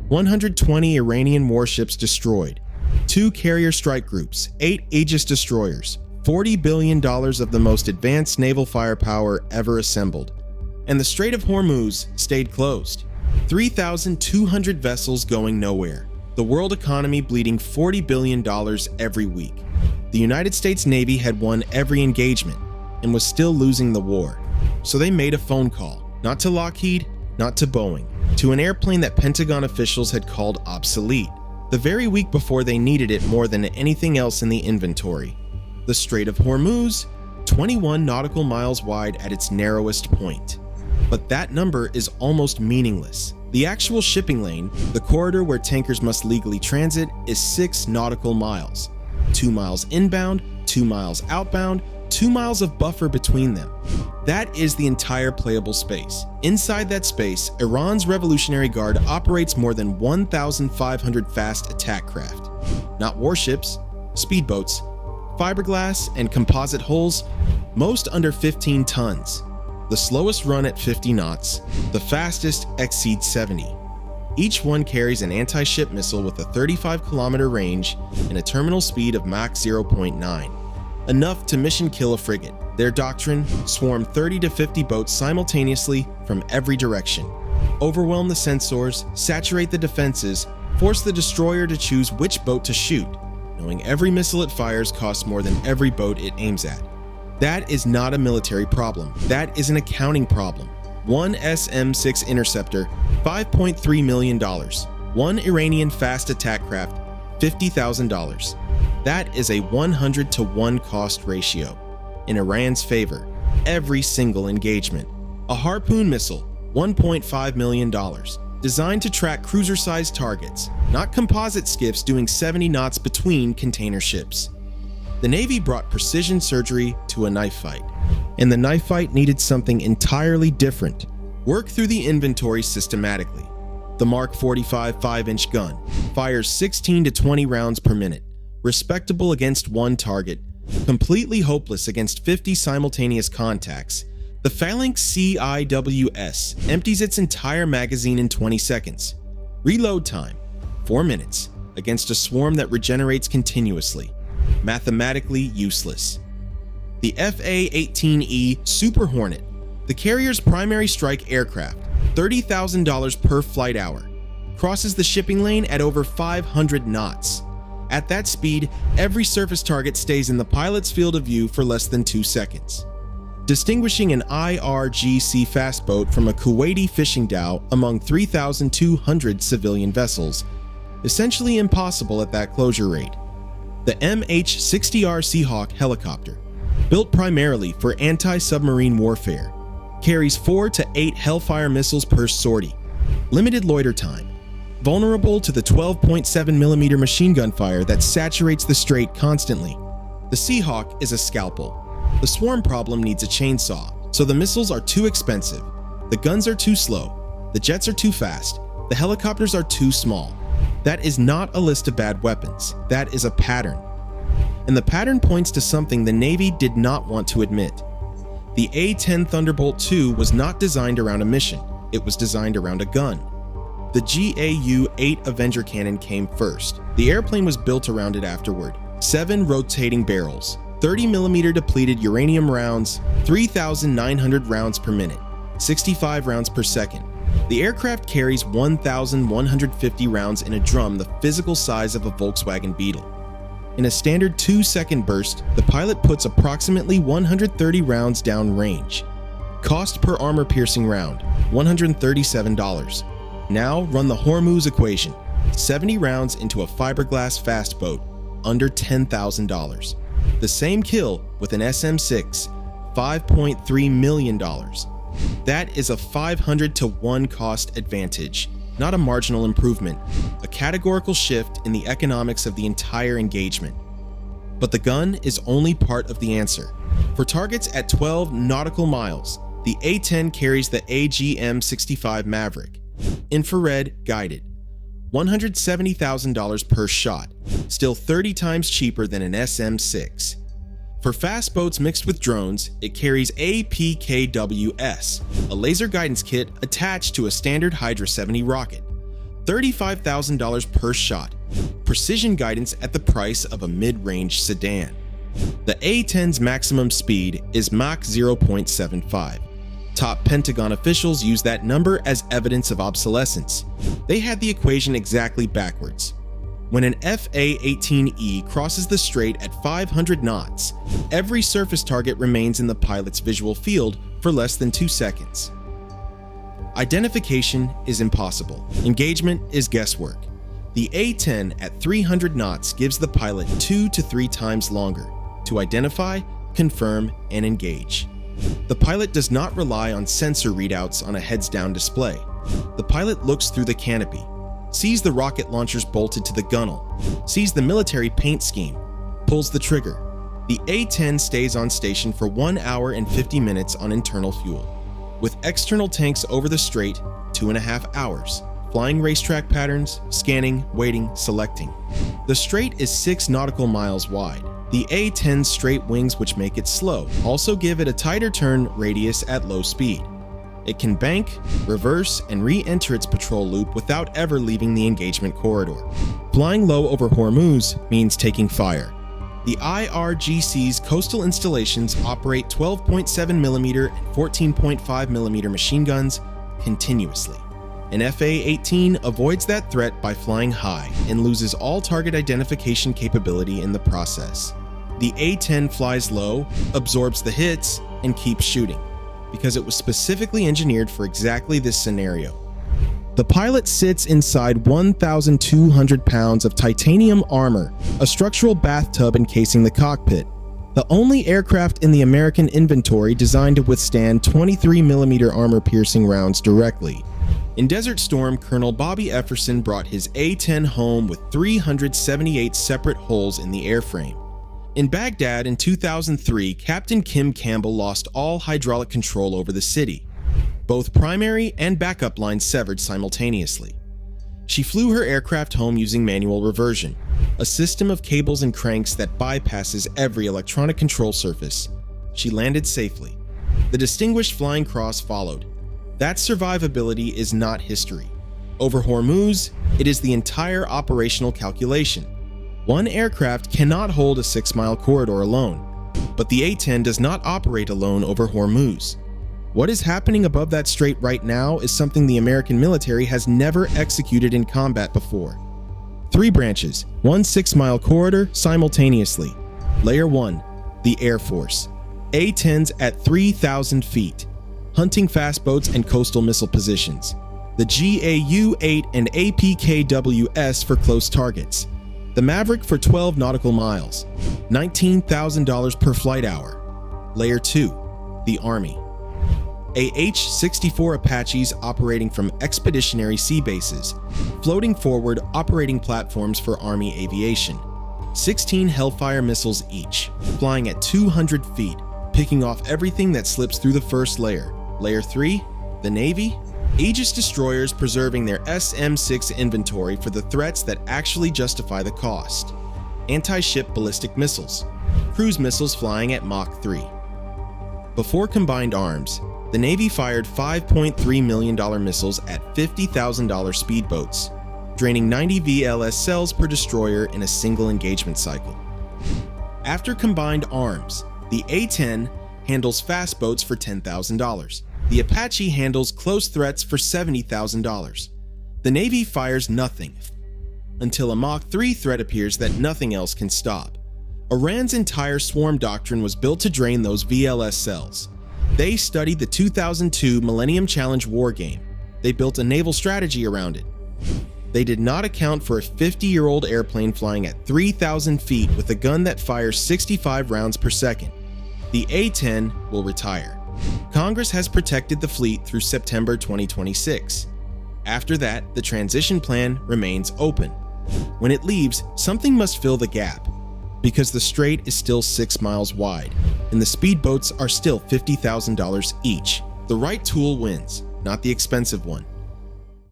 120 Iranian warships destroyed, 2 carrier strike groups, 8 Aegis destroyers, $40 billion of the most advanced naval firepower ever assembled. And the Strait of Hormuz stayed closed. 3,200 vessels going nowhere. The world economy bleeding $40 billion every week. The United States Navy had won every engagement and was still losing the war. So they made a phone call, not to Lockheed, not to Boeing, to an airplane that Pentagon officials had called obsolete, the very week before they needed it more than anything else in the inventory. The Strait of Hormuz, 21 nautical miles wide at its narrowest point. But that number is almost meaningless. The actual shipping lane, the corridor where tankers must legally transit, is 6 nautical miles. 2 miles inbound, 2 miles outbound, 2 miles of buffer between them. That is the entire playable space. Inside that space, Iran's Revolutionary Guard operates more than 1,500 fast attack craft. Not warships, speedboats, fiberglass, and composite hulls, most under 15 tons. The slowest run at 50 knots, the fastest exceeds 70. Each one carries an anti-ship missile with a 35-kilometer range and a terminal speed of Mach 0.9. Enough to mission kill a frigate. Their doctrine: swarm 30 to 50 boats simultaneously from every direction. Overwhelm the sensors, saturate the defenses, force the destroyer to choose which boat to shoot, knowing every missile it fires costs more than every boat it aims at. That is not a military problem. That is an accounting problem. One SM-6 interceptor, $5.3 million. One Iranian fast attack craft, $50,000. That is a 100 to 1 cost ratio in Iran's favor, every single engagement. A Harpoon missile, $1.5 million, designed to track cruiser-sized targets, not composite skiffs doing 70 knots between container ships. The Navy brought precision surgery to a knife fight, and the knife fight needed something entirely different. Work through the inventory systematically. The Mark 45 5-inch gun fires 16 to 20 rounds per minute, respectable against one target, completely hopeless against 50 simultaneous contacts. The Phalanx CIWS empties its entire magazine in 20 seconds. Reload time, 4 minutes, against a swarm that regenerates continuously. Mathematically useless. The FA-18E Super Hornet, the carrier's primary strike aircraft, $30,000 per flight hour, crosses the shipping lane at over 500 knots. At that speed, every surface target stays in the pilot's field of view for less than 2 seconds. Distinguishing an IRGC fast boat from a Kuwaiti fishing dhow among 3,200 civilian vessels, essentially impossible at that closure rate. The MH-60R Seahawk helicopter, built primarily for anti-submarine warfare, carries 4 to 8 Hellfire missiles per sortie, limited loiter time, vulnerable to the 12.7mm machine gun fire that saturates the strait constantly. The Seahawk is a scalpel. The swarm problem needs a chainsaw, so the missiles are too expensive, the guns are too slow, the jets are too fast, the helicopters are too small. That is not a list of bad weapons, that is a pattern. And the pattern points to something the Navy did not want to admit. The A-10 Thunderbolt II was not designed around a mission, it was designed around a gun. The GAU-8 Avenger cannon came first. The airplane was built around it afterward. 7 rotating barrels, 30mm depleted uranium rounds, 3,900 rounds per minute, 65 rounds per second. The aircraft carries 1,150 rounds in a drum the physical size of a Volkswagen Beetle. In a standard 2-second burst, the pilot puts approximately 130 rounds down range. Cost per armor-piercing round, $137. Now run the Hormuz equation. 70 rounds into a fiberglass fast boat, under $10,000. The same kill with an SM-6, $5.3 million. That is a 500 to 1 cost advantage, not a marginal improvement, a categorical shift in the economics of the entire engagement. But the gun is only part of the answer. For targets at 12 nautical miles, the A-10 carries the AGM-65 Maverick, infrared guided, $170,000 per shot, still 30 times cheaper than an SM-6. For fast boats mixed with drones, it carries APKWS, a laser guidance kit attached to a standard Hydra 70 rocket. $35,000 per shot, precision guidance at the price of a mid-range sedan. The A-10's maximum speed is Mach 0.75. Top Pentagon officials use that number as evidence of obsolescence. They had the equation exactly backwards. When an FA-18E crosses the strait at 500 knots, every surface target remains in the pilot's visual field for less than 2 seconds. Identification is impossible. Engagement is guesswork. The A-10 at 300 knots gives the pilot 2 to 3 times longer to identify, confirm, and engage. The pilot does not rely on sensor readouts on a heads-down display. The pilot looks through the canopy, sees the rocket launchers bolted to the gunnel, sees the military paint scheme, pulls the trigger. The A-10 stays on station for 1 hour and 50 minutes on internal fuel. With external tanks over the strait, 2.5 hours. Flying racetrack patterns, scanning, waiting, selecting. The strait is 6 nautical miles wide. The A-10's straight wings, which make it slow, also give it a tighter turn radius at low speed. It can bank, reverse, and re-enter its patrol loop without ever leaving the engagement corridor. Flying low over Hormuz means taking fire. The IRGC's coastal installations operate 12.7mm and 14.5mm machine guns continuously. An FA-18 avoids that threat by flying high and loses all target identification capability in the process. The A-10 flies low, absorbs the hits, and keeps shooting, because it was specifically engineered for exactly this scenario. The pilot sits inside 1,200 pounds of titanium armor, a structural bathtub encasing the cockpit, the only aircraft in the American inventory designed to withstand 23mm armor-piercing rounds directly. In Desert Storm, Colonel Bobby Efferson brought his A-10 home with 378 separate holes in the airframe. In Baghdad in 2003, Captain Kim Campbell lost all hydraulic control over the city. Both primary and backup lines severed simultaneously. She flew her aircraft home using manual reversion, a system of cables and cranks that bypasses every electronic control surface. She landed safely. The Distinguished Flying Cross followed. That survivability is not history. Over Hormuz, it is the entire operational calculation. One aircraft cannot hold a 6-mile corridor alone, but the A-10 does not operate alone over Hormuz. What is happening above that strait right now is something the American military has never executed in combat before. 3 branches, 1 6-mile corridor simultaneously. Layer 1, the Air Force. A-10s at 3,000 feet. Hunting fast boats and coastal missile positions. The GAU-8 and APKWS for close targets. The Maverick for 12 nautical miles. $19,000 per flight hour. Layer 2, the Army. AH-64 Apaches operating from expeditionary sea bases, floating forward operating platforms for Army aviation. 16 Hellfire missiles each, flying at 200 feet, picking off everything that slips through the first layer. Layer 3, the Navy. Aegis destroyers preserving their SM-6 inventory for the threats that actually justify the cost. Anti-ship ballistic missiles. Cruise missiles flying at Mach 3. Before combined arms, the Navy fired $5.3 million missiles at $50,000 speedboats, draining 90 VLS cells per destroyer in a single engagement cycle. After combined arms, the A-10 handles fast boats for $10,000. The Apache handles close threats for $70,000. The Navy fires nothing until a Mach 3 threat appears that nothing else can stop. Iran's entire swarm doctrine was built to drain those VLS cells. They studied the 2002 Millennium Challenge war game. They built a naval strategy around it. They did not account for a 50-year-old airplane flying at 3,000 feet with a gun that fires 65 rounds per second. The A-10 will retire. Congress has protected the fleet through September 2026. After that, the transition plan remains open. When it leaves, something must fill the gap, because the strait is still 6 miles wide, and the speedboats are still $50,000 each. The right tool wins, not the expensive one.